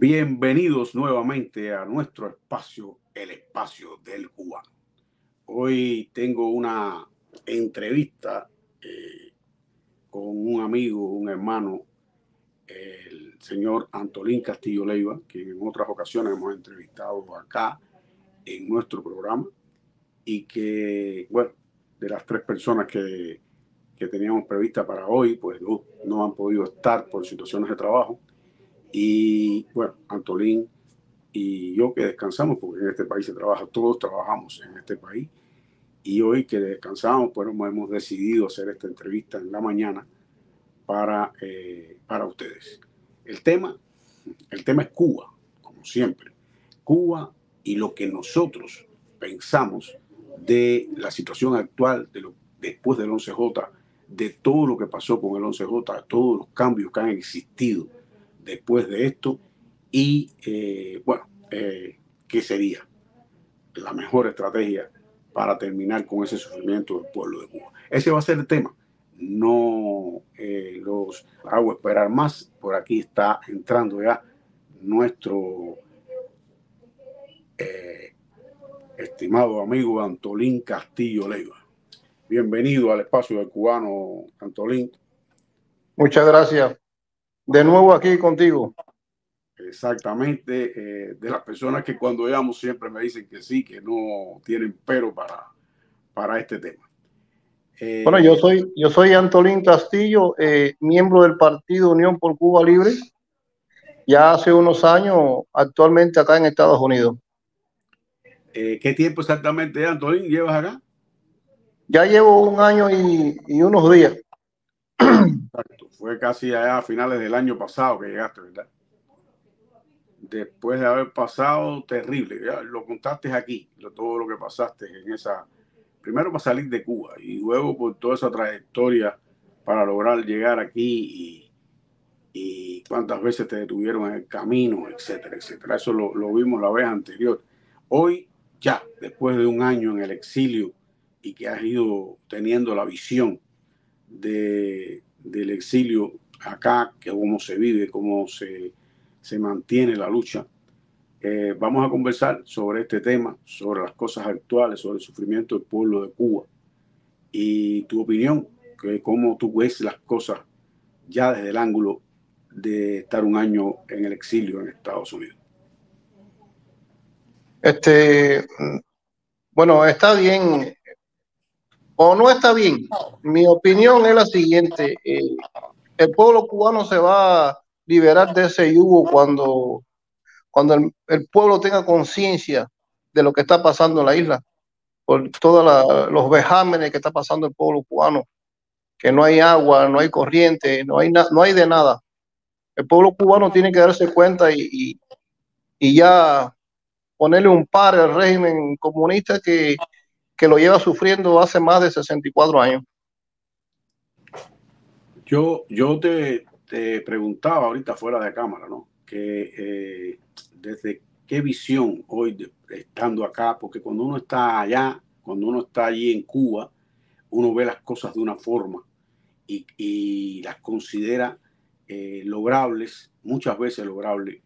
Bienvenidos nuevamente a nuestro espacio, el espacio del cubano. Hoy tengo una entrevista con un amigo, un hermano, el señor Antolín Castillo Leiva, que en otras ocasiones hemos entrevistado acá en nuestro programa y que, bueno, de las tres personas que teníamos prevista para hoy, pues no han podido estar por situaciones de trabajo. Y bueno, Antolín y yo que descansamos, porque en este país se trabaja, todos trabajamos en este país, y hoy que descansamos, pues hemos decidido hacer esta entrevista en la mañana para ustedes. El tema es Cuba, como siempre. Cuba y lo que nosotros pensamos de la situación actual, después del 11J, de todo lo que pasó con el 11J, de todos los cambios que han existido después de esto y, ¿qué sería la mejor estrategia para terminar con ese sufrimiento del pueblo de Cuba? Ese va a ser el tema. No los hago esperar más. Por aquí está entrando ya nuestro estimado amigo Antolín Castillo Leiva. Bienvenido al espacio del cubano, Antolín. Muchas gracias. De nuevo aquí contigo. Exactamente, de las personas que cuando llamo siempre me dicen que sí, que no tienen pero para este tema. Bueno, yo soy Antolín Castillo, miembro del Partido Unión por Cuba Libre, ya hace unos años, actualmente acá en Estados Unidos. ¿Qué tiempo exactamente, Antolín, llevas acá? Ya llevo un año y unos días. Exacto. Fue casi allá a finales del año pasado que llegaste, ¿verdad? Después de haber pasado terrible, ya lo contaste aquí, todo lo que pasaste en esa, primero para salir de Cuba y luego por toda esa trayectoria para lograr llegar aquí y cuántas veces te detuvieron en el camino, etcétera, etcétera. Eso lo vimos la vez anterior. Hoy, ya, después de un año en el exilio y que has ido teniendo la visión del exilio acá, que cómo se vive, cómo se mantiene la lucha. Vamos a conversar sobre este tema, sobre las cosas actuales, sobre el sufrimiento del pueblo de Cuba y tu opinión, cómo tú ves las cosas ya desde el ángulo de estar un año en el exilio en Estados Unidos. Bueno, está bien o no está bien. Mi opinión es la siguiente. El pueblo cubano se va a liberar de ese yugo cuando el pueblo tenga conciencia de lo que está pasando en la isla, por todos los vejámenes que está pasando el pueblo cubano, que no hay agua, no hay corriente, no hay de nada. El pueblo cubano tiene que darse cuenta y ya ponerle un par al régimen comunista que lo lleva sufriendo hace más de 64 años. Yo te preguntaba ahorita fuera de cámara, ¿no? Que desde qué visión hoy estando acá, porque cuando uno está allá, cuando uno está allí en Cuba, uno ve las cosas de una forma y las considera logrables, muchas veces logrables.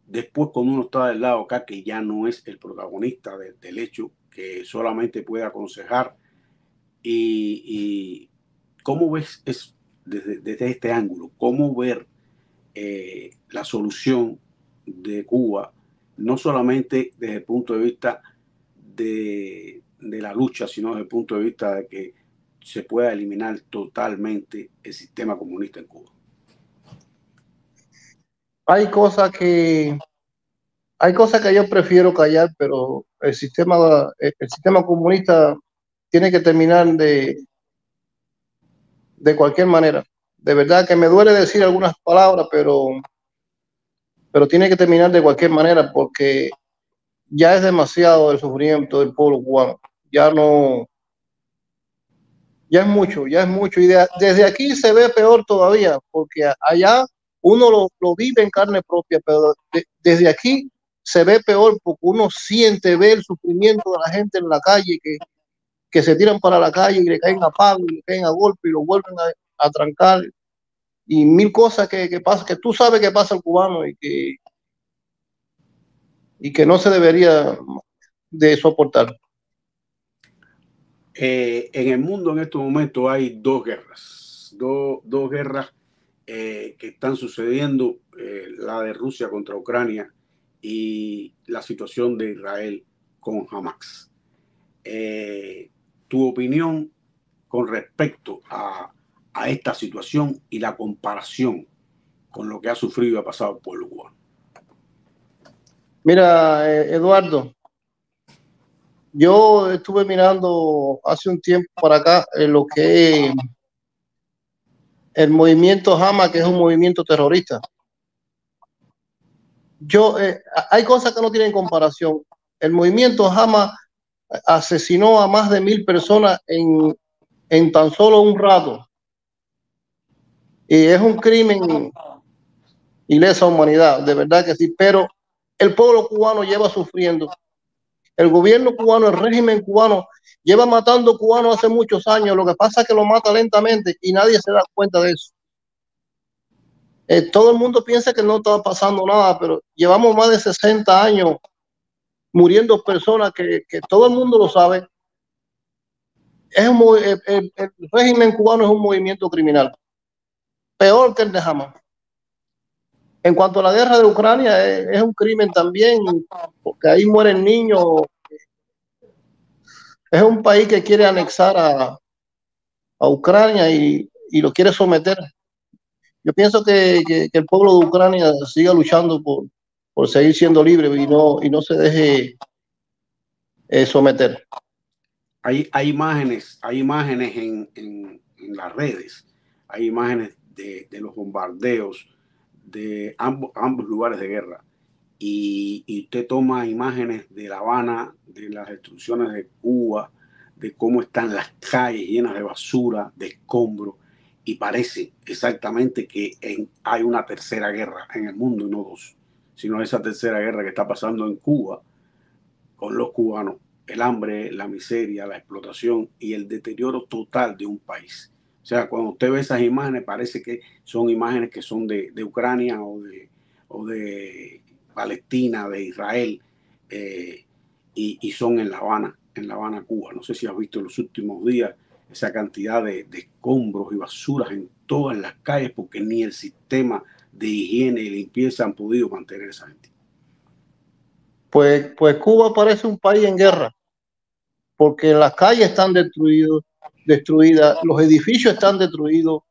Después, cuando uno está del lado acá, que ya no es el protagonista del hecho, que solamente puede aconsejar, y ¿cómo ves eso desde este ángulo? ¿Cómo ver la solución de Cuba, no solamente desde el punto de vista de la lucha, sino desde el punto de vista de que se pueda eliminar totalmente el sistema comunista en Cuba? Hay cosas que yo prefiero callar, pero el sistema comunista tiene que terminar de cualquier manera. De verdad que me duele decir algunas palabras, pero tiene que terminar de cualquier manera porque ya es demasiado el sufrimiento del pueblo cubano. Ya es mucho. Y desde aquí se ve peor todavía, porque allá uno lo vive en carne propia, pero desde aquí se ve peor porque uno ve el sufrimiento de la gente en la calle, que se tiran para la calle y le caen a palos, y le caen a golpe y lo vuelven a trancar, y mil cosas que pasa, que tú sabes que pasa el cubano y que y que no se debería de soportar. En el mundo en estos momentos hay dos guerras, dos guerras que están sucediendo, la de Rusia contra Ucrania y la situación de Israel con Hamas. Tu opinión con respecto a esta situación y la comparación con lo que ha sufrido y ha pasado el pueblo cubano. Mira, Eduardo, yo estuve mirando hace un tiempo para acá lo que es el movimiento Hamas, que es un movimiento terrorista. Hay cosas que no tienen comparación. El movimiento Hamas asesinó a más de 1,000 personas en tan solo un rato. Y es un crimen y lesa humanidad, de verdad que sí. Pero el pueblo cubano lleva sufriendo. El gobierno cubano, el régimen cubano, lleva matando cubanos hace muchos años. Lo que pasa es que lo mata lentamente y nadie se da cuenta de eso. Todo el mundo piensa que no está pasando nada, pero llevamos más de 60 años muriendo personas que todo el mundo lo sabe. El régimen cubano es un movimiento criminal, peor que el de Hamas. En cuanto a la guerra de Ucrania, es un crimen también, porque ahí mueren niños. Es un país que quiere anexar a Ucrania y lo quiere someter. Yo pienso que el pueblo de Ucrania siga luchando por seguir siendo libre y no se deje someter. Hay imágenes en las redes, hay imágenes de los bombardeos de ambos lugares de guerra. Y usted toma imágenes de La Habana, de las destrucciones de Cuba, de cómo están las calles llenas de basura, de escombros, y parece exactamente que hay una tercera guerra en el mundo, y no dos, sino esa tercera guerra que está pasando en Cuba con los cubanos, el hambre, la miseria, la explotación y el deterioro total de un país. O sea, cuando usted ve esas imágenes, parece que son imágenes que son de Ucrania o de Palestina, de Israel, y son en La Habana, Cuba. No sé si has visto en los últimos días esa cantidad de escombros y basuras en todas las calles, porque ni el sistema de higiene y limpieza han podido mantener esa gente. Pues Cuba parece un país en guerra, porque las calles están destruidas, los edificios están destruidos,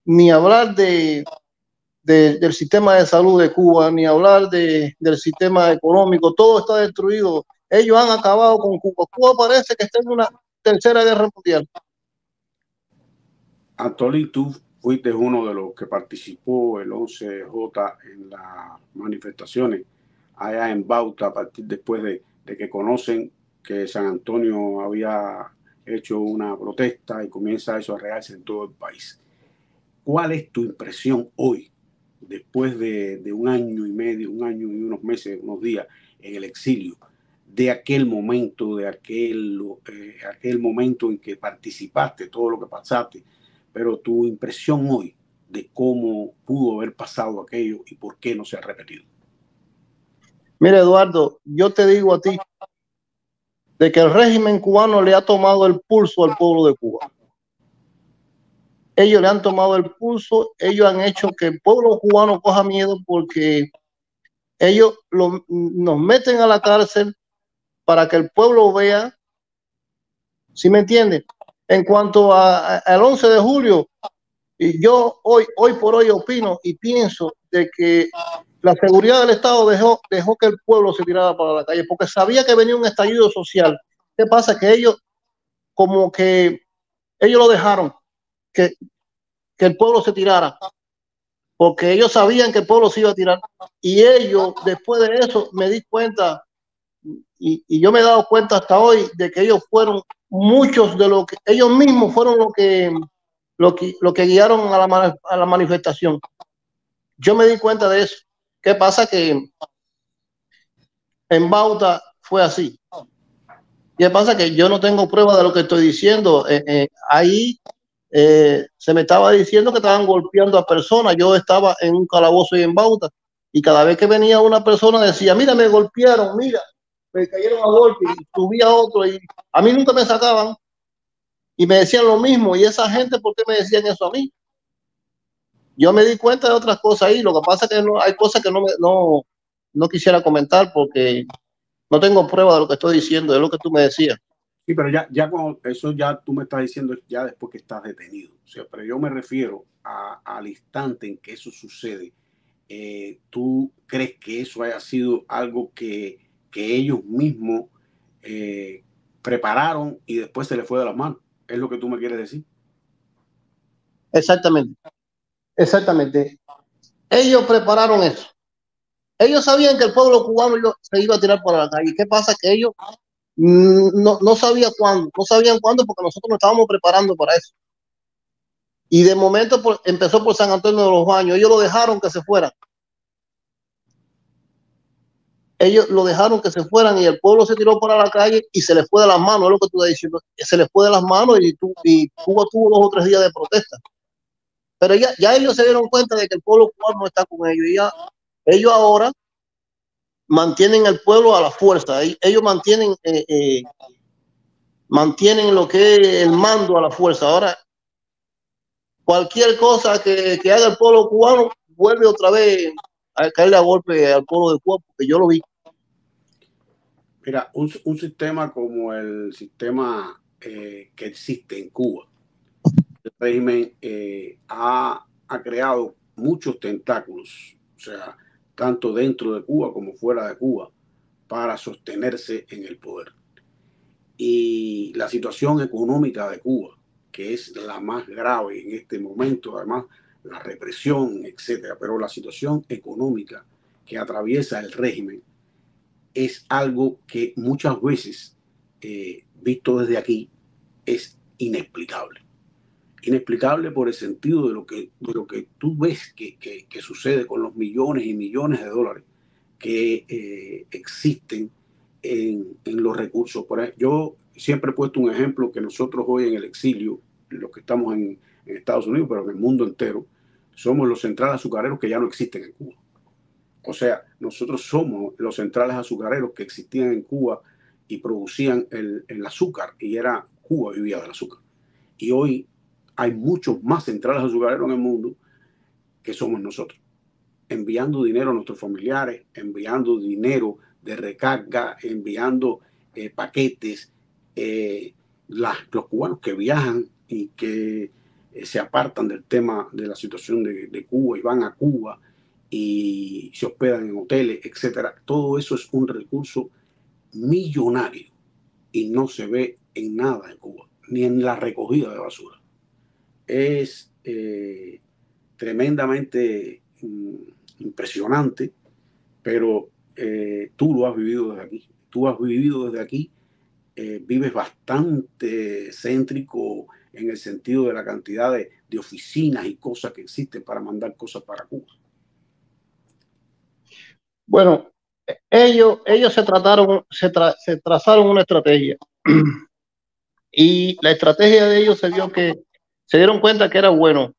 ni hablar del sistema de salud de Cuba, ni hablar del sistema económico, todo está destruido. Ellos han acabado con Cuba. Cuba parece que está en una tercera guerra mundial. Antolín, tú fuiste uno de los que participó el 11J en las manifestaciones allá en Bauta, a partir después de que conocen que San Antonio había hecho una protesta y comienza eso a regarse en todo el país. ¿Cuál es tu impresión hoy, después de un año y medio, un año y unos meses, unos días en el exilio, de aquel momento, aquel momento en que participaste, todo lo que pasaste, pero tu impresión hoy de cómo pudo haber pasado aquello y por qué no se ha repetido? Mira, Eduardo, yo te digo a ti de que el régimen cubano le ha tomado el pulso al pueblo de Cuba. Ellos le han tomado el pulso, ellos han hecho que el pueblo cubano coja miedo porque ellos nos meten a la cárcel para que el pueblo vea, ¿sí me entienden? En cuanto al 11 de julio, y yo hoy por hoy opino y pienso de que la seguridad del Estado dejó que el pueblo se tirara para la calle, porque sabía que venía un estallido social. ¿Qué pasa? Que ellos, como que ellos lo dejaron, que el pueblo se tirara, porque ellos sabían que el pueblo se iba a tirar. Y ellos, después de eso, me di cuenta, y yo me he dado cuenta hasta hoy, de que ellos fueron muchos de lo que ellos mismos fueron lo que guiaron a la manifestación. Yo me di cuenta de eso. ¿Qué pasa? Que en Bauta fue así. ¿Qué pasa? Que yo no tengo prueba de lo que estoy diciendo. Ahí se me estaba diciendo que estaban golpeando a personas. Yo estaba en un calabozo y en Bauta Y cada vez que venía una persona decía, mira, me golpearon, mira, me cayeron a golpe, y subía otro, y a mí nunca me sacaban, y me decían lo mismo. Y esa gente, ¿por qué me decían eso a mí? Yo me di cuenta de otras cosas ahí. Lo que pasa es que no, hay cosas que no quisiera comentar porque no tengo prueba de lo que estoy diciendo, es lo que tú me decías. Sí, pero ya con eso ya tú me estás diciendo ya después que estás detenido. O sea, pero yo me refiero al instante en que eso sucede. ¿Tú crees que eso haya sido algo que ellos mismos prepararon y después se les fue de las manos? ¿Es lo que tú me quieres decir? Exactamente, exactamente. Ellos prepararon eso. Ellos sabían que el pueblo cubano se iba a tirar por la calle. ¿Qué pasa? Que ellos no sabían cuándo, no sabían cuándo porque nosotros nos estábamos preparando para eso. Y de momento empezó por San Antonio de los Baños. Ellos lo dejaron que se fueran. Ellos lo dejaron que se fueran y el pueblo se tiró para la calle y se les fue de las manos, es lo que tú estás diciendo, se les fue de las manos y Cuba tuvo 2 o 3 días de protesta. Pero ya ellos se dieron cuenta de que el pueblo cubano no está con ellos. Y ya, ellos ahora mantienen el pueblo a la fuerza. Ellos mantienen lo que es el mando a la fuerza. Ahora, cualquier cosa que haga el pueblo cubano vuelve otra vez a caerle a golpe al pueblo de Cuba, porque yo lo vi. Mira, un sistema como el sistema que existe en Cuba, el régimen ha creado muchos tentáculos, o sea, tanto dentro de Cuba como fuera de Cuba, para sostenerse en el poder. Y la situación económica de Cuba, que es la más grave en este momento, además la represión, etcétera, pero la situación económica que atraviesa el régimen es algo que muchas veces, visto desde aquí, es inexplicable. Inexplicable por el sentido de lo que tú ves que sucede con los millones y millones de dólares que existen en los recursos. Por ejemplo, yo siempre he puesto un ejemplo que nosotros hoy en el exilio, los que estamos en Estados Unidos, pero en el mundo entero, somos los centrales azucareros que ya no existen en Cuba. O sea, nosotros somos los centrales azucareros que existían en Cuba y producían el azúcar, y era Cuba vivía del azúcar. Y hoy hay muchos más centrales azucareros en el mundo que somos nosotros, enviando dinero a nuestros familiares, enviando dinero de recarga, enviando paquetes. Los cubanos que viajan y que se apartan del tema de la situación de Cuba y van a Cuba y se hospedan en hoteles, etcétera. Todo eso es un recurso millonario y no se ve en nada en Cuba, ni en la recogida de basura. Es tremendamente impresionante, pero tú lo has vivido desde aquí. Tú has vivido desde aquí, vives bastante céntrico en el sentido de la cantidad de oficinas y cosas que existen para mandar cosas para Cuba. Bueno, ellos se trazaron una estrategia y la estrategia de ellos se dieron cuenta que era bueno,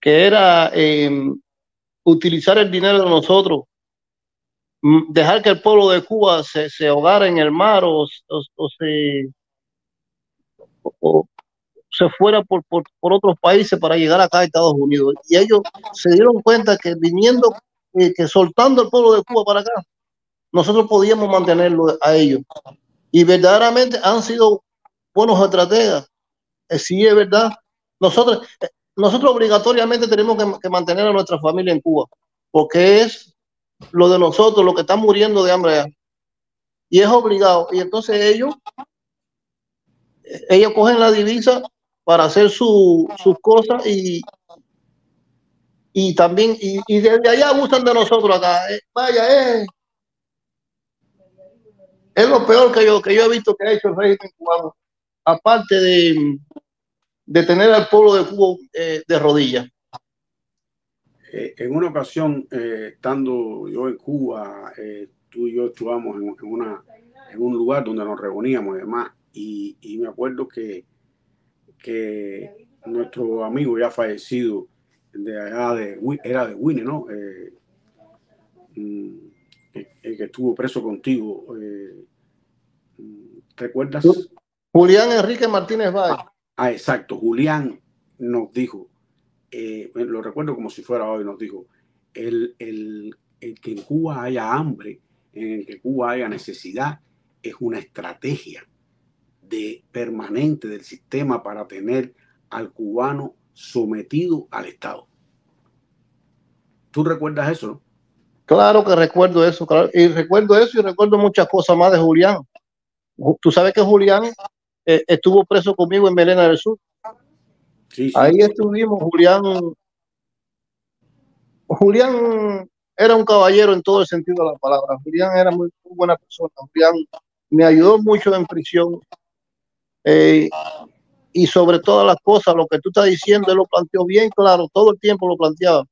que era utilizar el dinero de nosotros, dejar que el pueblo de Cuba se ahogara en el mar o se fuera por otros países para llegar acá a Estados Unidos. Y ellos se dieron cuenta que viniendo, que soltando el pueblo de Cuba para acá, nosotros podíamos mantenerlo a ellos. Y verdaderamente han sido buenos estrategas. Sí, es verdad. Nosotros, nosotros obligatoriamente tenemos que mantener a nuestra familia en Cuba, porque es lo de nosotros, lo que están muriendo de hambre allá. Y es obligado. Y entonces ellos cogen la divisa para hacer sus cosas y también, y desde allá abusan de nosotros acá. Vaya, es lo peor que yo he visto que ha hecho el régimen cubano, aparte de tener al pueblo de Cuba de rodillas. En una ocasión, estando yo en Cuba, tú y yo estuvamos en un lugar donde nos reuníamos y demás, y me acuerdo que nuestro amigo ya fallecido de allá era de Winnie, ¿no? el que estuvo preso contigo. ¿Recuerdas? Julián Enrique Martínez Valle. Exacto. Julián nos dijo, lo recuerdo como si fuera hoy, nos dijo, el que en Cuba haya hambre, en el que Cuba haya necesidad, es una estrategia permanente del sistema para tener al cubano sometido al Estado. ¿Tú recuerdas eso, no? Claro que recuerdo eso, claro. Y recuerdo eso y recuerdo muchas cosas más de Julián. Tú sabes que Julián estuvo preso conmigo en Melena del Sur. Sí, sí. Ahí estuvimos. Julián era un caballero en todo el sentido de la palabra. Julián era muy buena persona. Julián me ayudó mucho en prisión. Y sobre todas las cosas, lo que tú estás diciendo, él lo planteó bien claro, todo el tiempo lo planteaba.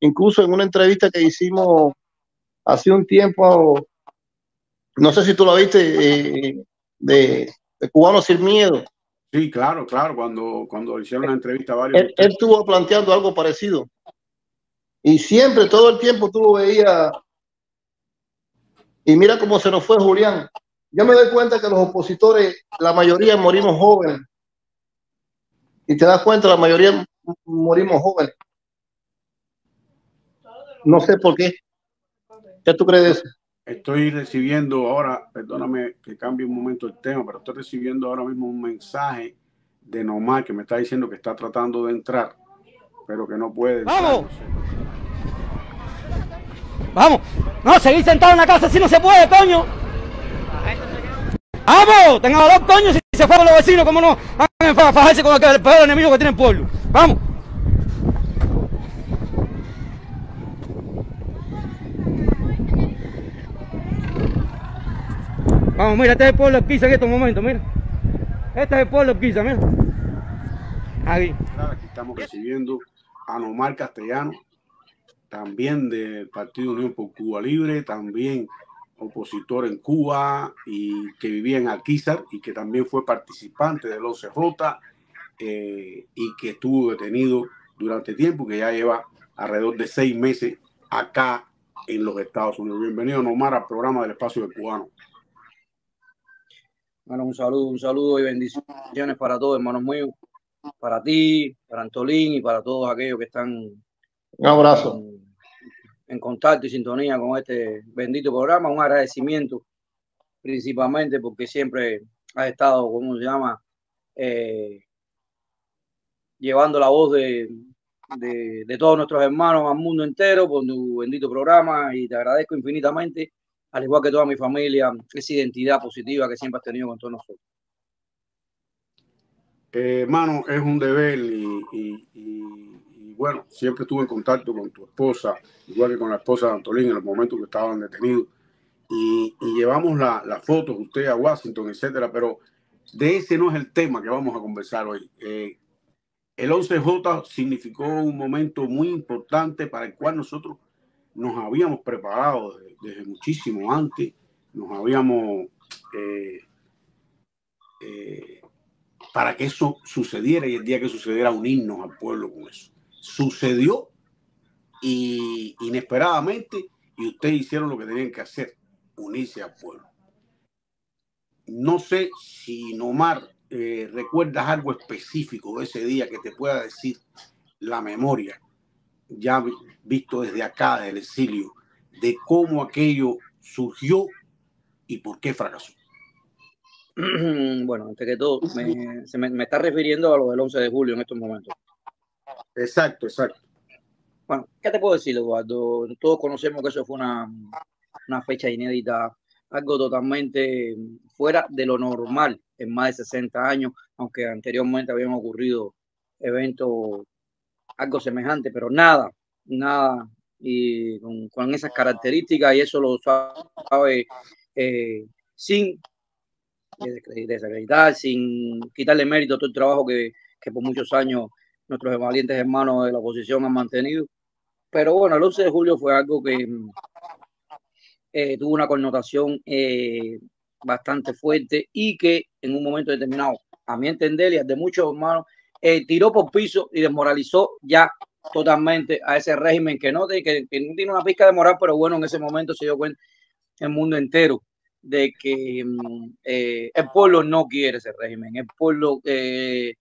Incluso en una entrevista que hicimos hace un tiempo, no sé si tú lo viste, de Cubanos Sin Miedo. Sí, claro, cuando hicieron una entrevista a varios. Él estuvo planteando algo parecido. Y siempre, todo el tiempo tú lo veías. Y mira cómo se nos fue Julián. Yo me doy cuenta que los opositores, la mayoría morimos jóvenes. Y te das cuenta, la mayoría morimos jóvenes. No sé por qué. ¿Qué tú crees de eso? Estoy recibiendo ahora, perdóname que cambie un momento el tema, pero estoy recibiendo ahora mismo un mensaje de Nomar que me está diciendo que está tratando de entrar, pero que no puede entrar. ¡Vamos! ¡Vamos! No, seguir sentado en la casa así no se puede, coño. ¡Vamos! Tengan valor, coño, si se fueron los vecinos, ¿cómo no van a fajarse con el peor enemigo que tiene el pueblo? ¡Vamos! Vamos, mira, este es el pueblo de Urquiza en estos momentos, mira. Este es el pueblo de Urquiza, mira. Aquí. Aquí estamos recibiendo a Nomar Castellano, también del Partido Unión por Cuba Libre, también opositor en Cuba y que vivía en Alquizar y que también fue participante del 11J y que estuvo detenido durante tiempo, que ya lleva alrededor de 6 meses acá en los Estados Unidos. Bienvenido, Nomar, al programa del Espacio del Cubano. Bueno, un saludo y bendiciones para todos, hermanos míos, para ti, para Antolín y para todos aquellos que están un abrazo en contacto y sintonía con este bendito programa. Un agradecimiento principalmente porque siempre has estado, ¿cómo se llama? Llevando la voz de todos nuestros hermanos al mundo entero por tu bendito programa, y te agradezco infinitamente, al igual que toda mi familia, esa identidad positiva que siempre has tenido con todos nosotros. Hermano, es un deber y bueno, siempre estuve en contacto con tu esposa, igual que con la esposa de Antolín en los momentos que estaban detenidos, y llevamos las fotos, usted a Washington, etcétera, pero de ese no es el tema que vamos a conversar hoy. El 11J significó un momento muy importante para el cual nosotros nos habíamos preparado desde muchísimo antes, nos habíamos para que eso sucediera, y el día que sucediera unirnos al pueblo con eso. Sucedió y inesperadamente, y ustedes hicieron lo que tenían que hacer, unirse al pueblo. No sé si Nomar recuerdas algo específico de ese día que te pueda decir la memoria, ya visto desde acá, del exilio, de cómo aquello surgió y por qué fracasó. Bueno, antes que todo, me está refiriendo a lo del 11 de julio en estos momentos. Exacto. Bueno, ¿qué te puedo decir, Eduardo? Todos conocemos que eso fue una fecha inédita, algo totalmente fuera de lo normal en más de 60 años, aunque anteriormente habían ocurrido eventos algo semejante, pero nada y con esas características, y eso lo sabe sin desacreditar, sin quitarle mérito a todo el trabajo que por muchos años nuestros valientes hermanos de la oposición han mantenido. Pero bueno, el 11 de julio fue algo que tuvo una connotación bastante fuerte, y que en un momento determinado, a mi entender y al de muchos hermanos, tiró por piso y desmoralizó ya totalmente a ese régimen que no tiene una pizca de moral, pero bueno, en ese momento se dio cuenta el mundo entero de que el pueblo no quiere ese régimen, el pueblo quiere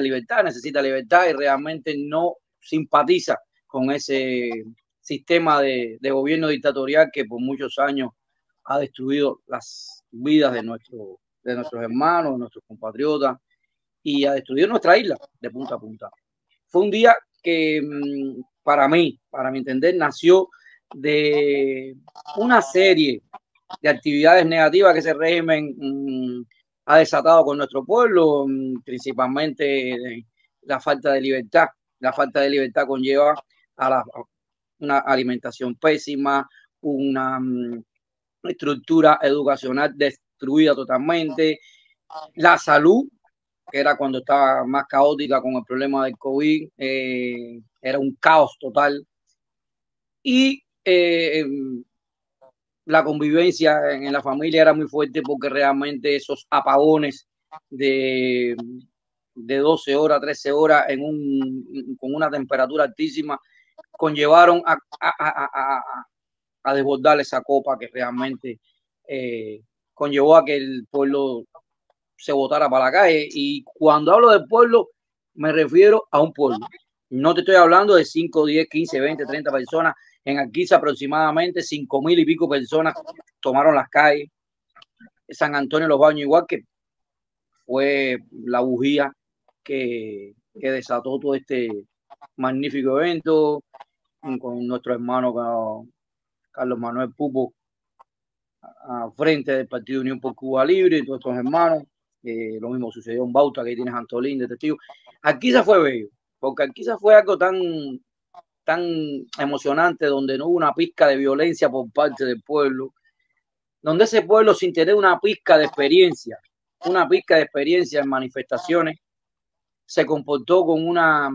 libertad, necesita libertad y realmente no simpatiza con ese sistema de gobierno dictatorial que por muchos años ha destruido las vidas de nuestros hermanos, de nuestros compatriotas y ha destruido nuestra isla de punta a punta. Fue un día que para mi entender, nació de una serie de actividades negativas que ese régimen ha desatado con nuestro pueblo, principalmente la falta de libertad. La falta de libertad conlleva a una alimentación pésima, una estructura educacional destruida totalmente, la salud, que era cuando estaba más caótica con el problema del COVID, era un caos total. Y la convivencia en la familia era muy fuerte porque realmente esos apagones de 12 horas, 13 horas con una temperatura altísima conllevaron a desbordar esa copa que realmente conllevó a que el pueblo se botara para la calle. Y cuando hablo del pueblo, me refiero a un pueblo. No te estoy hablando de 5, 10, 15, 20, 30 personas. En Alquiza aproximadamente 5,000 y pico personas tomaron las calles. San Antonio de los Baños igual, que fue la bujía que desató todo este magnífico evento con nuestro hermano Carlos Manuel Pupo a frente del Partido Unión por Cuba Libre y todos estos hermanos. Lo mismo sucedió en Bauta, que ahí tienes Antolín de testigo. Alquiza fue bello, porque Alquiza fue algo tan emocionante, donde no hubo una pizca de violencia por parte del pueblo, donde ese pueblo, sin tener una pizca de experiencia en manifestaciones, se comportó con una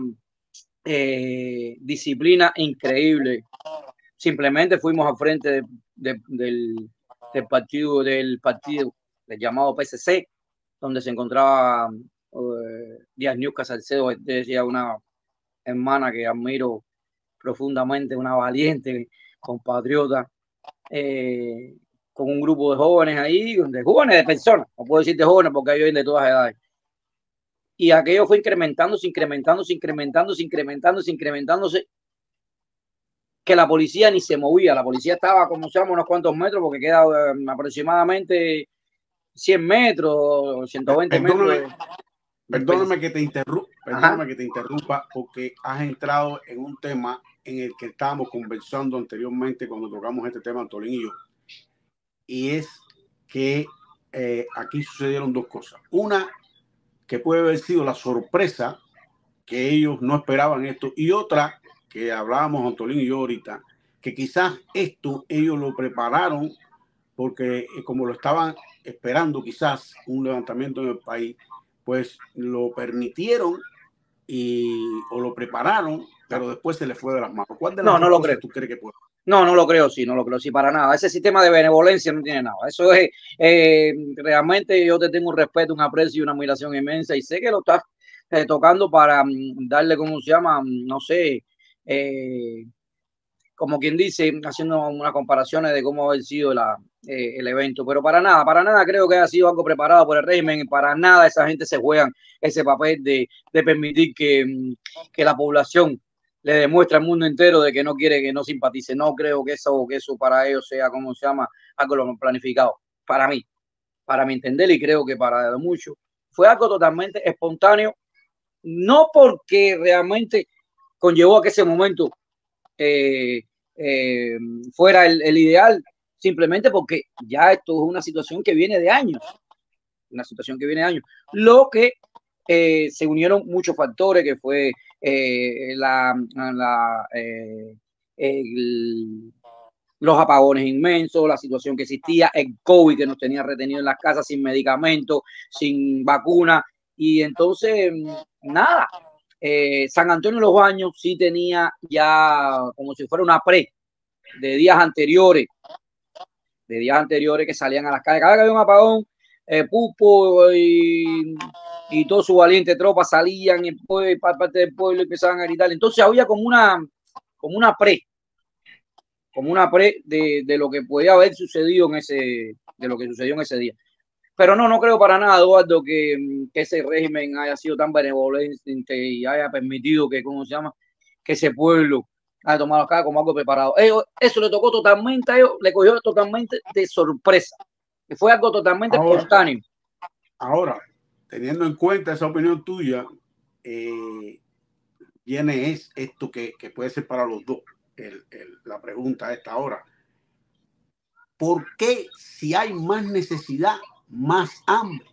disciplina increíble. Simplemente fuimos al frente del partido del llamado PSC, donde se encontraba Díaz Niusca Salcedo, decía, una hermana que admiro profundamente, una valiente compatriota, con un grupo de jóvenes ahí, de personas, no puedo decir de jóvenes porque hay de todas edades. Y aquello fue incrementándose, que la policía ni se movía. La policía estaba, como se llama, unos cuantos metros, porque queda aproximadamente 100 metros, 120 metros. Perdóname que te interrumpa, porque has entrado en un tema en el que estábamos conversando anteriormente cuando tocamos este tema, Antolín y yo. Y es que aquí sucedieron dos cosas. Una, que puede haber sido la sorpresa, que ellos no esperaban esto, y otra, que hablábamos Antolín y yo ahorita, que quizás esto ellos lo prepararon porque como lo estaban esperando, quizás un levantamiento en el país, pues lo permitieron o lo prepararon, pero después se les fue de las manos. ¿Cuál de las dos cosas tú crees que puede? No lo creo, sí, para nada. Ese sistema de benevolencia no tiene nada. Eso es, realmente yo te tengo un respeto, un aprecio y una admiración inmensa, y sé que lo estás tocando para darle, ¿cómo se llama? No sé, como quien dice, haciendo unas comparaciones de cómo ha sido el evento, pero para nada creo que haya sido algo preparado por el régimen. Para nada esa gente se juegan ese papel de permitir que la población le demuestra al mundo entero de que no quiere, que no simpatice. No creo que eso para ellos sea, como se llama, algo planificado. Para mi entender, y creo que para muchos, fue algo totalmente espontáneo, no porque realmente conllevó a que ese momento fuera el ideal, simplemente porque ya esto es una situación que viene de años. Lo que se unieron muchos factores, que fue los apagones inmensos, la situación que existía, el COVID que nos tenía retenido en las casas sin medicamentos, sin vacuna, y entonces nada. San Antonio de los Baños sí tenía ya como si fuera una de días anteriores que salían a las calles. Cada vez que había un apagón, Pupo y y todos sus valientes tropas salían y después parte del pueblo empezaban a gritar. Entonces había como una pre de lo que podía haber sucedido de lo que sucedió en ese día. Pero no creo para nada, Eduardo, que ese régimen haya sido tan benevolente y haya permitido que, ¿cómo se llama?, que ese pueblo haya tomado acá como algo preparado. Eso le tocó totalmente a ellos, le cogió totalmente de sorpresa. Fue algo totalmente espontáneo. Ahora, teniendo en cuenta esa opinión tuya, viene esto que puede ser para los dos. La pregunta a esta hora: ¿por qué, si hay más necesidad, más hambre,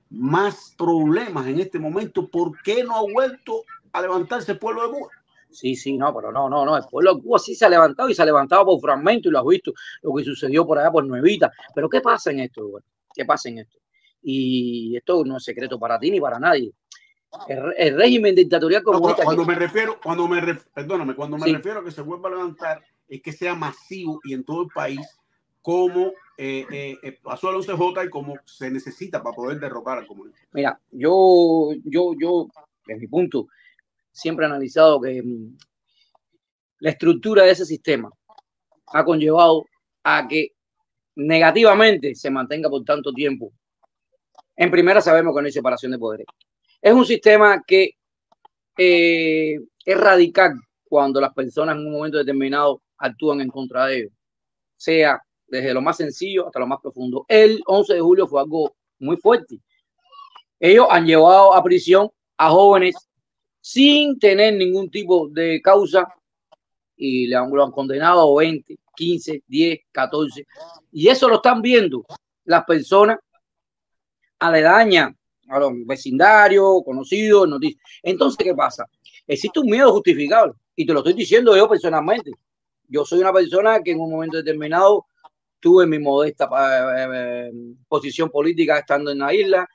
más problemas en este momento, por qué no ha vuelto a levantarse el pueblo de Cuba? Sí, no, pero no, el pueblo de Cuba sí se ha levantado y se ha levantado por fragmentos y lo has visto, lo que sucedió por allá por Nuevita. Pero ¿qué pasa en esto, Eduardo? ¿Qué pasa en esto? Y esto no es secreto para ti ni para nadie. El régimen dictatorial comunista. Cuando me refiero a que se vuelva a levantar, es que sea masivo y en todo el país, como pasó al 11J y como se necesita para poder derrocar al comunismo. Mira, yo, en mi punto, siempre he analizado que la estructura de ese sistema ha conllevado a que negativamente se mantenga por tanto tiempo. En primera, sabemos que no hay separación de poderes. Es un sistema que es radical cuando las personas en un momento determinado actúan en contra de ellos, sea desde lo más sencillo hasta lo más profundo. El 11 de julio fue algo muy fuerte. Ellos han llevado a prisión a jóvenes sin tener ningún tipo de causa y lo han condenado a 20, 15, 10, 14. Y eso lo están viendo las personas aledañas a los vecindarios, conocidos, noticias. Entonces, ¿qué pasa? Existe un miedo justificable y te lo estoy diciendo yo personalmente. Yo soy una persona que en un momento determinado tuve mi modesta posición política estando en la isla.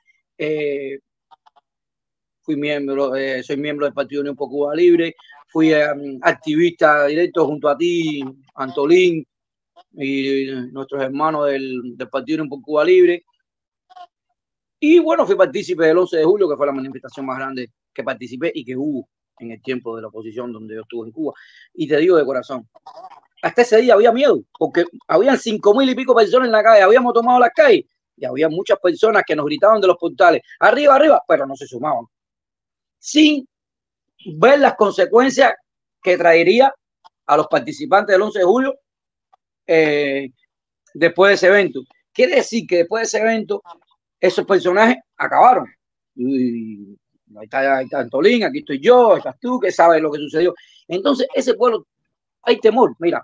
Soy miembro del Partido Unión por Cuba Libre, fui activista directo junto a ti, Antolín, y nuestros hermanos del Partido Unión por Cuba Libre. Y bueno, fui partícipe del 11 de julio, que fue la manifestación más grande que participé y que hubo en el tiempo de la oposición donde yo estuve en Cuba. Y te digo de corazón, hasta ese día había miedo, porque habían 5.000 y pico personas en la calle, habíamos tomado las calles y había muchas personas que nos gritaban de los portales, arriba, arriba, pero no se sumaban, sin ver las consecuencias que traería a los participantes del 11 de julio después de ese evento. Quiere decir que después de ese evento esos personajes acabaron. Y ahí está Antolín, aquí estoy yo, estás tú, que sabes lo que sucedió. Entonces, ese pueblo, hay temor. Mira,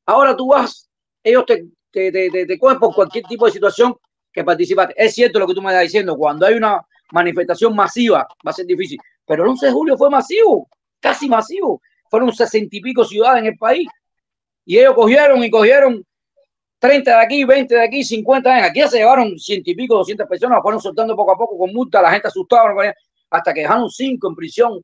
ahora tú vas, ellos te cogen por cualquier tipo de situación que participaste. Es cierto lo que tú me estás diciendo, cuando hay una manifestación masiva va a ser difícil, pero el 11 de julio fue masivo, casi masivo. Fueron 60 y pico ciudades en el país y ellos cogieron 30 de aquí, 20 de aquí, 50 de aquí. Ya se llevaron 100 y pico, 200 personas, fueron soltando poco a poco con multa, la gente asustada, hasta que dejaron 5 en prisión,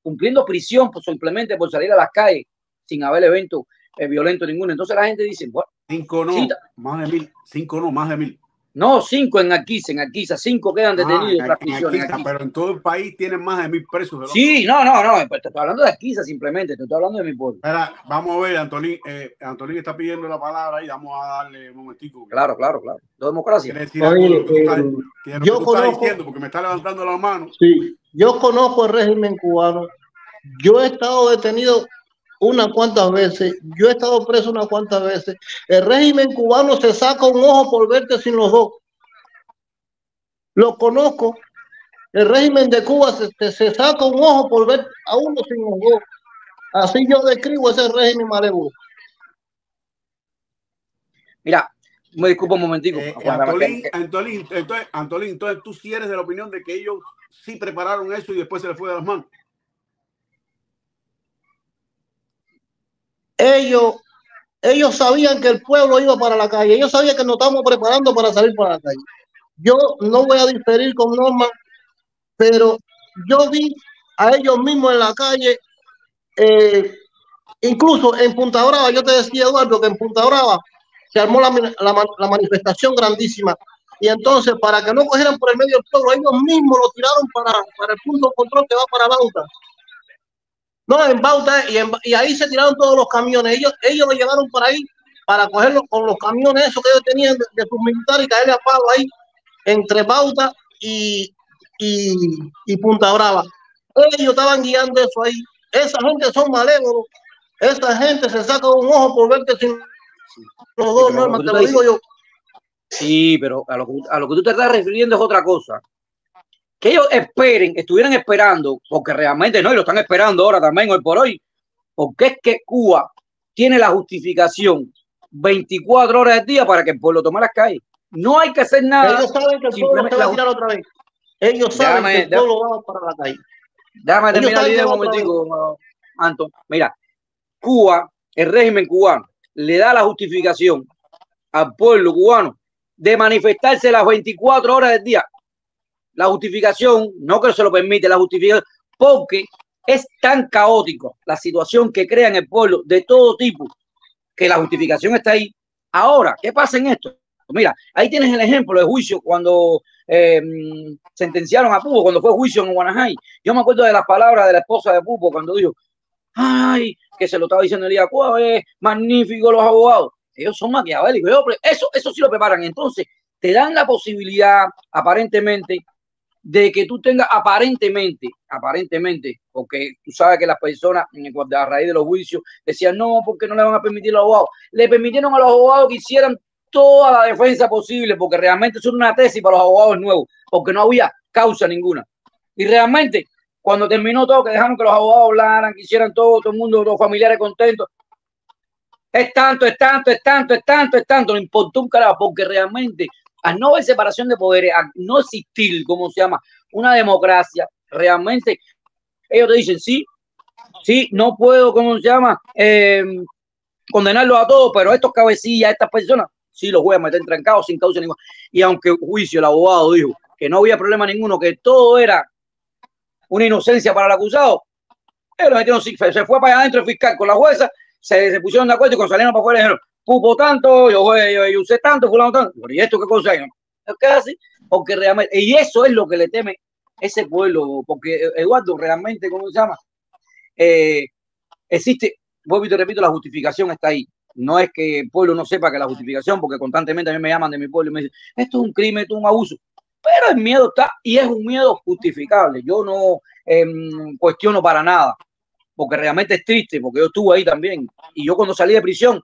cumpliendo prisión simplemente por salir a las calles sin haber evento violento ninguno. Entonces la gente dice, bueno, 5 no, sí, más de 1.000, 5 no, más de 1.000. No, 5 en Arquiza, 5 quedan detenidos. Pero en todo el país tienen más de 1.000 presos. Sí, no, pues te estoy hablando de Arquiza simplemente, te estoy hablando de mi pueblo. Espera, vamos a ver, Antolín está pidiendo la palabra y vamos a darle un momentico. Claro. La democracia. Oye, yo conozco, diciendo, porque me está levantando la mano. Sí, yo conozco el régimen cubano. Yo he estado detenido unas cuantas veces, yo he estado preso unas cuantas veces. El régimen cubano se saca un ojo por verte sin los dos. Lo conozco. El régimen de Cuba se saca un ojo por ver a uno sin los dos. Así yo describo ese régimen malévolo. Mira, me disculpo un momentico. Antolín, entonces tú sí eres de la opinión de que ellos sí prepararon eso y después se les fue de las manos. Ellos sabían que el pueblo iba para la calle. Ellos sabían que nos estábamos preparando para salir para la calle. Yo no voy a diferir con Norma, pero yo vi a ellos mismos en la calle, incluso en Punta Brava. Yo te decía, Eduardo, que en Punta Brava se armó la manifestación grandísima Y entonces, para que no cogieran por el medio del pueblo, ellos mismos lo tiraron para el punto de control que va para Bauta. No, en Bauta, y ahí se tiraron todos los camiones. Ellos lo llevaron para ahí, para cogerlo con los camiones esos que ellos tenían de sus militares y caerle a palo ahí, entre Bauta y Punta Brava. Ellos estaban guiando eso ahí. Esa gente son malévolos. Esa gente se saca un ojo por verte sin los dos, Norma, te lo digo yo. Sí, pero a lo que tú te estás refiriendo es otra cosa. Que ellos estuvieran esperando, porque realmente no, y lo están esperando ahora también, hoy por hoy, porque es que Cuba tiene la justificación 24 horas del día para que el pueblo tome las calles. No hay que hacer nada. Ellos saben que el pueblo se va a tirar otra vez. Ellos saben que el pueblo va para la calle. Déjame terminar el video un momentico, Anton. Mira, Cuba, el régimen cubano, le da la justificación al pueblo cubano de manifestarse las 24 horas del día. La justificación, no que se lo permite, la justificación, porque es tan caótico la situación que crea en el pueblo de todo tipo, que la justificación está ahí. Ahora, ¿qué pasa en esto? Mira, ahí tienes el ejemplo de juicio cuando sentenciaron a Pupo, cuando fue juicio en Guanajay. Yo me acuerdo de las palabras de la esposa de Pupo cuando dijo, ay, que se lo estaba diciendo el día, es magnífico los abogados. Ellos son maquiavélicos. Eso sí lo preparan. Entonces, te dan la posibilidad, aparentemente, de que tú tengas aparentemente, porque tú sabes que las personas a raíz de los juicios decían no, porque no le van a permitir a los abogados. Le permitieron a los abogados que hicieran toda la defensa posible, porque realmente es una tesis para los abogados nuevos, porque no había causa ninguna. Y realmente, cuando terminó todo, que dejaron que los abogados hablaran, que hicieran todo el mundo, los familiares contentos, es tanto, no importó un carajo, porque realmente al no haber separación de poderes, a no existir, ¿cómo se llama? Una democracia, realmente ellos te dicen, sí, no puedo, ¿cómo se llama? Condenarlos a todos, pero estos cabecillas, estas personas, sí los voy a meter trancados sin causa ninguna. Y aunque juicio, el abogado dijo que no había problema ninguno, que todo era una inocencia para el acusado, ellos metieron, se fue para allá adentro el fiscal con la jueza, se pusieron de acuerdo y cuando salieron para afuera dijeron, Pupo tanto, yo usé tanto, fulano tanto. ¿Y esto qué cosa es? Es que es así, porque realmente, y eso es lo que le teme ese pueblo, porque Eduardo, realmente, ¿cómo se llama? Existe, vuelvo y te repito, la justificación está ahí. No es que el pueblo no sepa que la justificación, porque constantemente a mí me llaman de mi pueblo y me dicen, esto es un crimen, esto es un abuso. Pero el miedo está, y es un miedo justificable. Yo no cuestiono para nada, porque realmente es triste, porque yo estuve ahí también. Y yo cuando salí de prisión,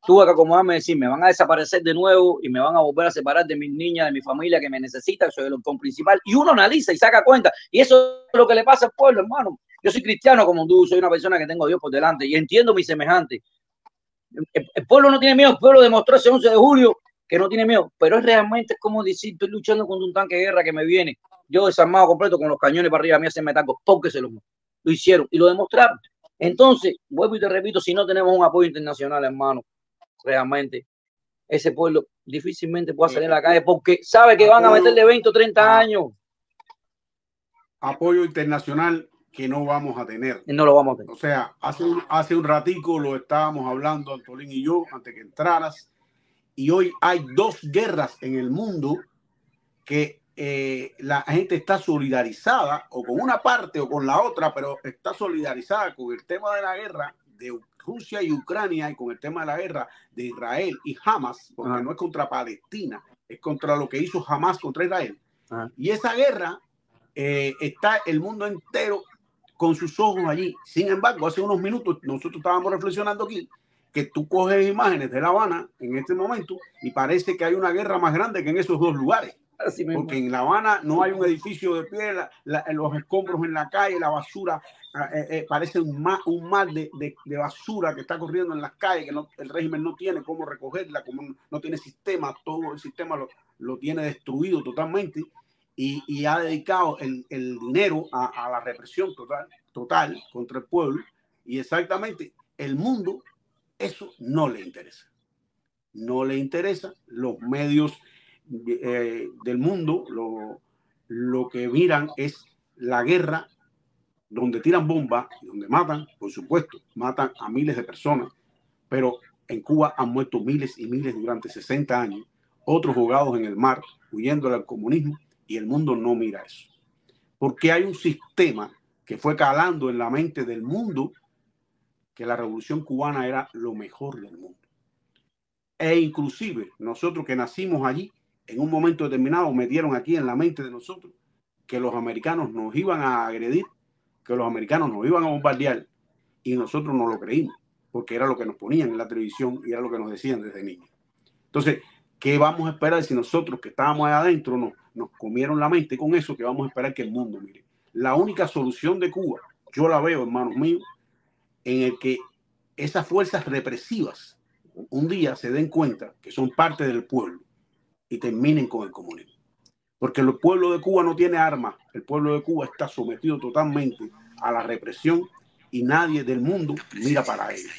tuve que acomodarme y decir, me van a desaparecer de nuevo y me van a volver a separar de mis niñas, de mi familia que me necesitan, soy el octón principal. Y uno analiza y saca cuenta. Y eso es lo que le pasa al pueblo, hermano. Yo soy cristiano como tú, soy una persona que tengo a Dios por delante y entiendo mis semejantes. El pueblo no tiene miedo, el pueblo demostró ese 11 de julio que no tiene miedo, pero es realmente como decir, estoy luchando contra un tanque de guerra que me viene, yo desarmado completo con los cañones para arriba, a mí hacen metacos, porque lo hicieron y lo demostraron. Entonces, vuelvo y te repito, si no tenemos un apoyo internacional, hermano, realmente ese pueblo difícilmente puede salir a la calle porque sabe que van a meterle 20 o 30 años. Apoyo internacional que no vamos a tener. No lo vamos a tener. O sea, hace un ratico lo estábamos hablando, Antolín y yo, antes que entraras, y hoy hay dos guerras en el mundo que la gente está solidarizada, o con una parte o con la otra, pero está solidarizada con el tema de la guerra de Rusia y Ucrania y con el tema de la guerra de Israel y Hamas, porque no es contra Palestina, es contra lo que hizo Hamas contra Israel. Y esa guerra está el mundo entero con sus ojos allí. Sin embargo, hace unos minutos nosotros estábamos reflexionando aquí que tú coges imágenes de La Habana en este momento y parece que hay una guerra más grande que en esos dos lugares. Porque en La Habana no hay un edificio de pie, los escombros en la calle, la basura, parece un mar de basura que está corriendo en las calles, que el régimen no tiene cómo recogerla, como no tiene sistema, todo el sistema lo tiene destruido totalmente y ha dedicado el dinero a la represión total contra el pueblo. Y exactamente el mundo, eso no le interesa. No le interesa. Los medios del mundo lo que miran es la guerra donde tiran bombas, donde matan, por supuesto, matan a miles de personas, pero en Cuba han muerto miles y miles durante 60 años. otros jugados en el mar, huyendo del comunismo, y el mundo no mira eso. Porque hay un sistema que fue calando en la mente del mundo que la revolución cubana era lo mejor del mundo. E inclusive nosotros que nacimos allí, en un momento determinado metieron aquí en la mente de nosotros que los americanos nos iban a agredir, que los americanos nos iban a bombardear, y nosotros no lo creímos, porque era lo que nos ponían en la televisión y era lo que nos decían desde niños. Entonces, ¿qué vamos a esperar si nosotros que estábamos ahí adentro nos comieron la mente con eso? Que vamos a esperar que el mundo mire. La única solución de Cuba, yo la veo, hermanos míos, en el que esas fuerzas represivas un día se den cuenta que son parte del pueblo y terminen con el comunismo. Porque el pueblo de Cuba no tiene armas, el pueblo de Cuba está sometido totalmente a la represión y nadie del mundo mira para ellos.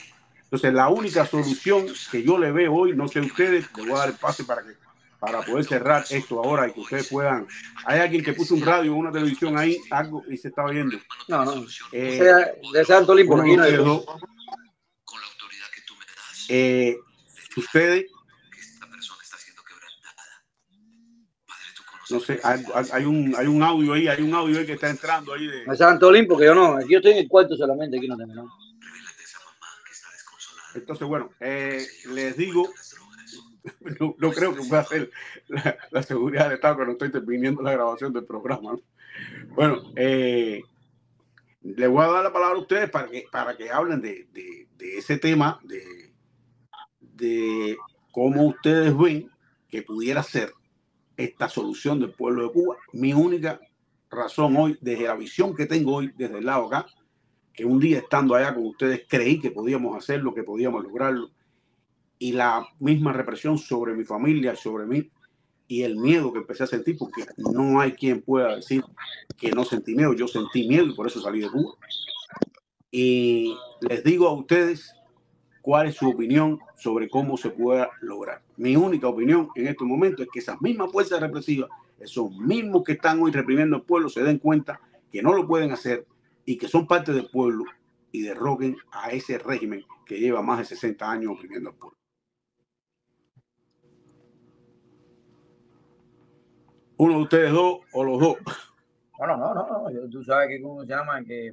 Entonces, la única solución que yo le veo hoy, no sé ustedes, les voy a dar el pase para poder cerrar esto ahora y que ustedes puedan. Hay alguien que puso un radio o una televisión ahí, algo, y se está viendo. No, no. De Santo Limpo, con la autoridad que tú me das. Ustedes, no sé, hay un audio ahí, que está entrando ahí de Santo Limpo, que yo no, yo estoy en el cuarto solamente, aquí no tengo nada. Entonces, bueno, les digo, no creo que pueda ser la seguridad del Estado, que no estoy terminando la grabación del programa, ¿no? Bueno, les voy a dar la palabra a ustedes para que hablen de ese tema, de cómo ustedes ven que pudiera ser esta solución del pueblo de Cuba. Mi única razón hoy, desde la visión que tengo hoy, desde el lado acá, que un día estando allá con ustedes creí que podíamos hacerlo, que podíamos lograrlo, y la misma represión sobre mi familia, sobre mí, y el miedo que empecé a sentir, porque no hay quien pueda decir que no sentí miedo. Yo sentí miedo y por eso salí de Cuba. Y les digo a ustedes cuál es su opinión sobre cómo se pueda lograr. Mi única opinión en este momento es que esas mismas fuerzas represivas, esos mismos que están hoy reprimiendo al pueblo, se den cuenta que no lo pueden hacer y que son parte del pueblo y derroquen a ese régimen que lleva más de 60 años oprimiendo al pueblo. Uno de ustedes dos o los dos. Bueno, no. Tú sabes que, ¿cómo se llama? Que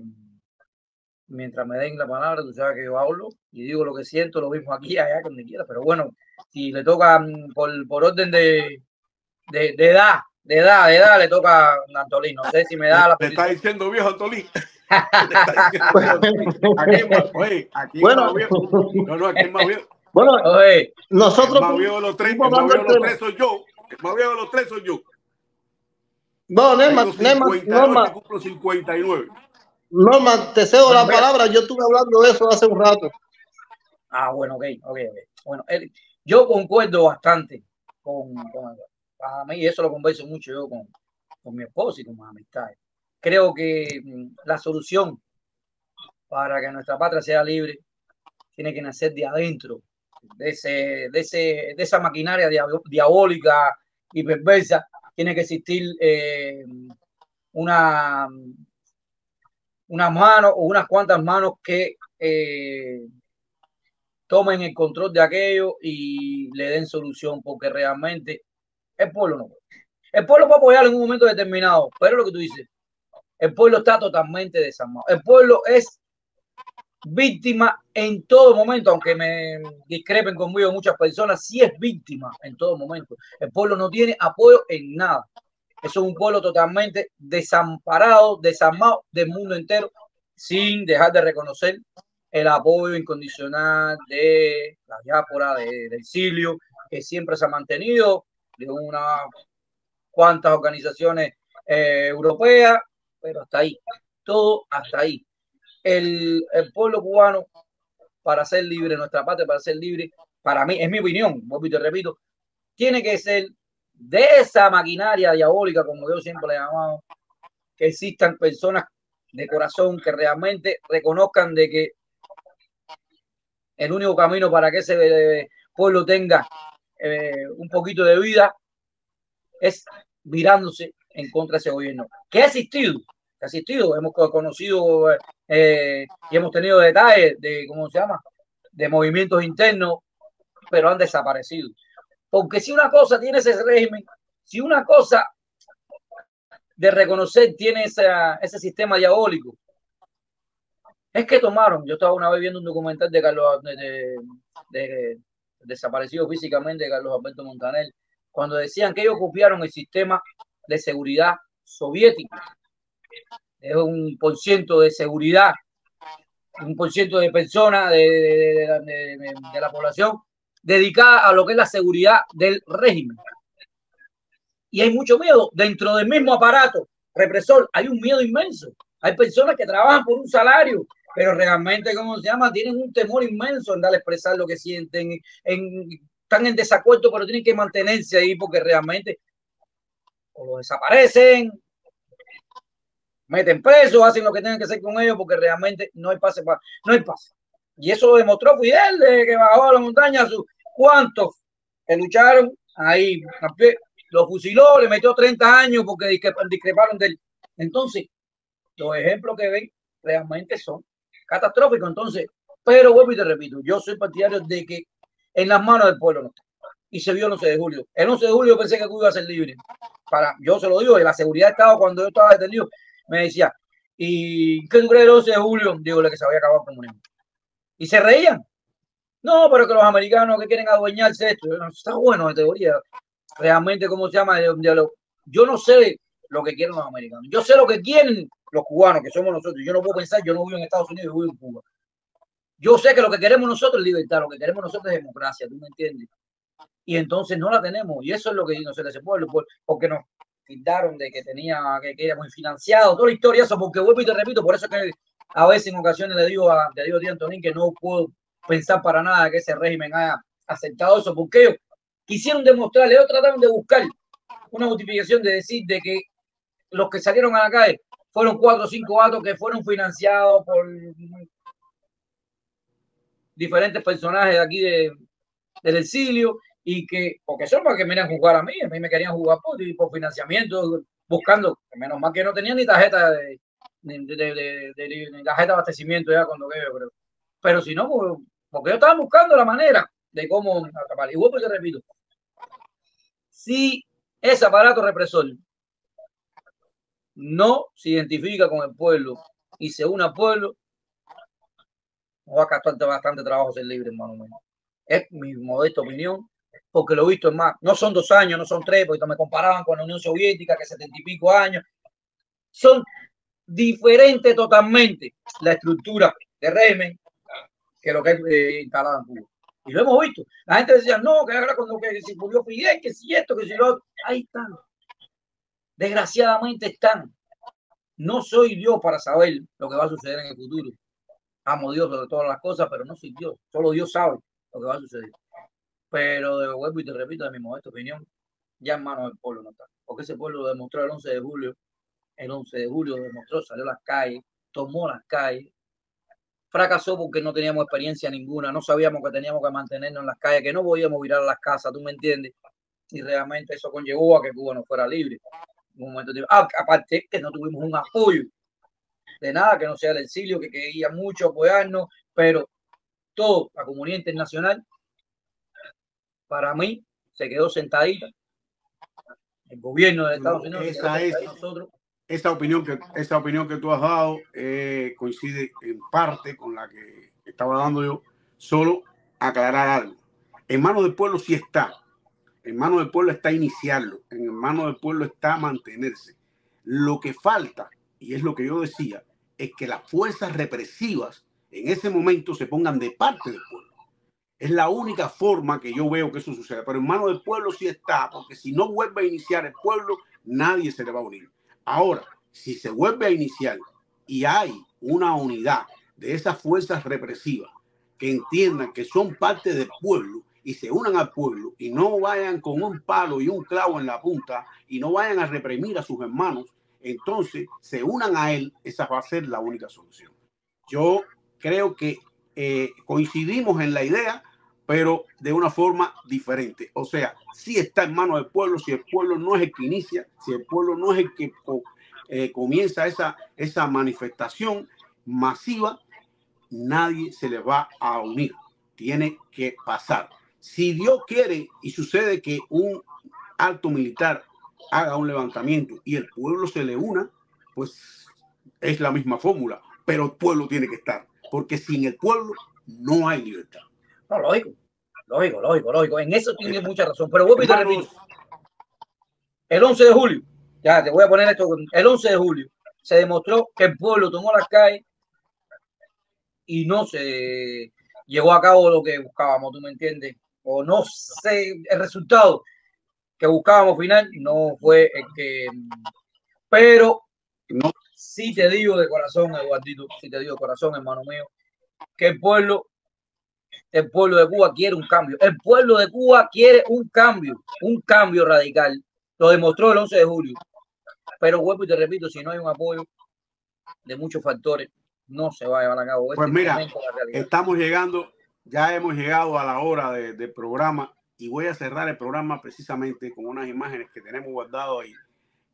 mientras me den la palabra, tú sabes que yo hablo y digo lo que siento, lo mismo aquí, allá, donde quiera. Pero bueno, si le toca por orden de edad, le toca a Antolín. No sé si me da la posición. Te está diciendo viejo, Antolín. Aquí es más, oye, aquí es más viejo. No, aquí es más viejo. Bueno, oye, nosotros. El más viejo de los tres, soy yo. El más viejo de los tres soy yo. No, Norma, 59. Norma, te cedo la palabra. Yo estuve hablando de eso hace un rato. Ah, bueno, ok. Bueno, yo concuerdo bastante a mí, eso lo converso mucho yo con mi esposo y con mis amistades. Creo que la solución para que nuestra patria sea libre tiene que nacer de adentro, de esa maquinaria diabólica y perversa. Tiene que existir una mano o unas cuantas manos que tomen el control de aquello y le den solución, porque realmente el pueblo no puede. El pueblo puede apoyar en un momento determinado, pero lo que tú dices, el pueblo está totalmente desarmado. El pueblo es víctima en todo momento, aunque me discrepen conmigo muchas personas, sí es víctima en todo momento. El pueblo no tiene apoyo en nada. Eso es un pueblo totalmente desamparado, desarmado del mundo entero, sin dejar de reconocer el apoyo incondicional de la diáspora, del exilio, que siempre se ha mantenido, de unas cuantas organizaciones europeas, pero hasta ahí, todo hasta ahí. El pueblo cubano, para ser libre, nuestra patria, para ser libre, para mí, es mi opinión, vuelvo y te repito, tiene que ser de esa maquinaria diabólica, como yo siempre le he llamado, que existan personas de corazón que realmente reconozcan de que el único camino para que ese pueblo tenga un poquito de vida es mirándose en contra de ese gobierno. ¿Qué ha existido? Hemos conocido y hemos tenido detalles de, ¿cómo se llama?, de movimientos internos, pero han desaparecido. Porque si una cosa tiene ese régimen, si una cosa de reconocer tiene ese sistema diabólico, es que tomaron, yo estaba una vez viendo un documental de Carlos, de desaparecido físicamente de Carlos Alberto Montaner, cuando decían que ellos copiaron el sistema de seguridad soviético. Es un por ciento de seguridad, un por ciento de personas de la población dedicada a lo que es la seguridad del régimen. Y hay mucho miedo dentro del mismo aparato represor. Hay un miedo inmenso. Hay personas que trabajan por un salario, pero realmente, ¿cómo se llama? Tienen un temor inmenso en dar a expresar lo que sienten. Están en desacuerdo, pero tienen que mantenerse ahí porque realmente o lo desaparecen, meten presos, hacen lo que tengan que hacer con ellos porque realmente no hay pase. No hay pase. Y eso lo demostró Fidel, de que bajó a la montaña. ¿Cuántos que lucharon ahí? Lo fusiló, le metió 30 años porque discreparon de él. Entonces, los ejemplos que ven realmente son catastróficos. Entonces, pero vuelvo y te repito, yo soy partidario de que en las manos del pueblo no está. Y se vio el 11 de julio. El 11 de julio pensé que Cuba iba a ser libre. Yo se lo digo, de la seguridad de Estado, cuando yo estaba detenido, me decía, ¿y qué tú crees del 11 de julio? Digo, que se había acabado el comunismo. Y se reían. No, pero que los americanos que quieren adueñarse de esto, está bueno de teoría. Realmente, ¿cómo se llama? Yo no sé lo que quieren los americanos. Yo sé lo que quieren los cubanos, que somos nosotros. Yo no puedo pensar, yo no vivo en Estados Unidos, yo vivo en Cuba. Yo sé que lo que queremos nosotros es libertad, lo que queremos nosotros es democracia, ¿tú me entiendes? Y entonces no la tenemos. Y eso es lo que no se le hace pueblo, porque nos tildaron de que que éramos financiados, toda la historia, eso, porque vuelvo y te repito, por eso es que a veces en ocasiones le digo a Antonín que no puedo pensar para nada que ese régimen haya aceptado eso, porque ellos quisieron demostrarle, ellos trataron de buscar una justificación de decir de que los que salieron a la calle fueron 4 o 5 gatos que fueron financiados por diferentes personajes de aquí del exilio y que, porque son para que me querían jugar a mí me querían jugar por financiamiento, buscando, menos mal que no tenía ni tarjeta ni tarjeta de abastecimiento ya cuando veo, pero si no, porque yo estaba buscando la manera de cómo atrapar. Y vuelvo y te repito, si ese aparato represor no se identifica con el pueblo y se une al pueblo, va a costar bastante trabajo ser libre, hermano mío. Es mi modesta opinión, porque lo he visto en más. No son 2 años, no son 3, porque me comparaban con la Unión Soviética, que 70 y pico años. Son diferentes totalmente la estructura de régimen que lo que es instalado en Cuba. Y lo hemos visto. La gente decía, no, que ahora cuando se murió Fidel, que si esto, que si lo otro. Ahí están. Desgraciadamente están. No soy Dios para saber lo que va a suceder en el futuro. Amo a Dios sobre todas las cosas, pero no soy Dios. Solo Dios sabe lo que va a suceder. Pero vuelvo y te repito, de mi modesta opinión, ya en manos del pueblo no está. Porque ese pueblo lo demostró el 11 de julio. El 11 de julio demostró, salió a las calles, tomó las calles. Fracasó porque no teníamos experiencia ninguna, no sabíamos que teníamos que mantenernos en las calles, que no podíamos virar a las casas, ¿tú me entiendes? Y realmente eso conllevó a que Cuba no fuera libre. Un momento aparte que no tuvimos un apoyo de nada, que no sea el exilio, que quería mucho apoyarnos, pero toda la comunidad internacional, para mí, se quedó sentadita. El gobierno de Estados Unidos esa opinión que tú has dado coincide en parte con la que estaba dando yo. Solo aclarar algo. En manos del pueblo sí está. En manos del pueblo está iniciarlo. En manos del pueblo está mantenerse. Lo que falta, y es lo que yo decía, es que las fuerzas represivas en ese momento se pongan de parte del pueblo. Es la única forma que yo veo que eso suceda. Pero en manos del pueblo sí está, porque si no vuelve a iniciar el pueblo, nadie se le va a unir. Ahora, si se vuelve a iniciar y hay una unidad de esas fuerzas represivas que entiendan que son parte del pueblo y se unan al pueblo y no vayan con un palo y un clavo en la punta y no vayan a reprimir a sus hermanos, entonces se unan a él, esa va a ser la única solución. Yo creo que coincidimos en la idea, pero de una forma diferente. O sea, sí está en manos del pueblo, si el pueblo no es el que inicia, si el pueblo no es el que comienza esa manifestación masiva, nadie se le va a unir. Tiene que pasar. Si Dios quiere y sucede que un alto militar haga un levantamiento y el pueblo se le una, pues es la misma fórmula, pero el pueblo tiene que estar, porque sin el pueblo no hay libertad. No, lógico. En eso tiene mucha razón. Pero vuelvo y te repito. El 11 de julio, ya te voy a poner esto, el 11 de julio se demostró que el pueblo tomó las calles y no se llevó a cabo lo que buscábamos, ¿tú me entiendes? O no sé, el resultado que buscábamos final no fue el que... Pero no. Sí te digo de corazón, Eduardito, sí te digo de corazón, hermano mío, que el pueblo de Cuba quiere un cambio. El pueblo de Cuba quiere un cambio radical. Lo demostró el 11 de julio. Pero vuelvo y te repito, si no hay un apoyo de muchos factores, no se va a llevar a cabo. Pues mira, estamos llegando, ya hemos llegado a la hora del programa y voy a cerrar el programa precisamente con unas imágenes que tenemos guardadas ahí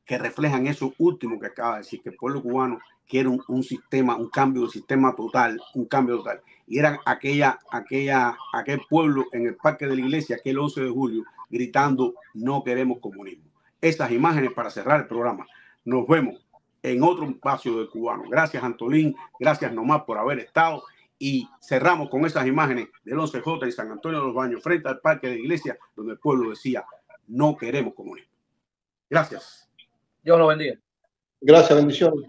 que reflejan eso último que acaba de decir, que el pueblo cubano quiere un sistema, un cambio de sistema total, un cambio total. Y eran aquel pueblo en el Parque de la Iglesia, aquel 11 de julio, gritando, no queremos comunismo. Esas imágenes para cerrar el programa. Nos vemos en otro espacio del cubano. Gracias, Antolín. Gracias nomás por haber estado. Y cerramos con esas imágenes del 11J y San Antonio de los Baños, frente al Parque de la Iglesia, donde el pueblo decía, no queremos comunismo. Gracias. Dios lo bendiga. Gracias, bendiciones.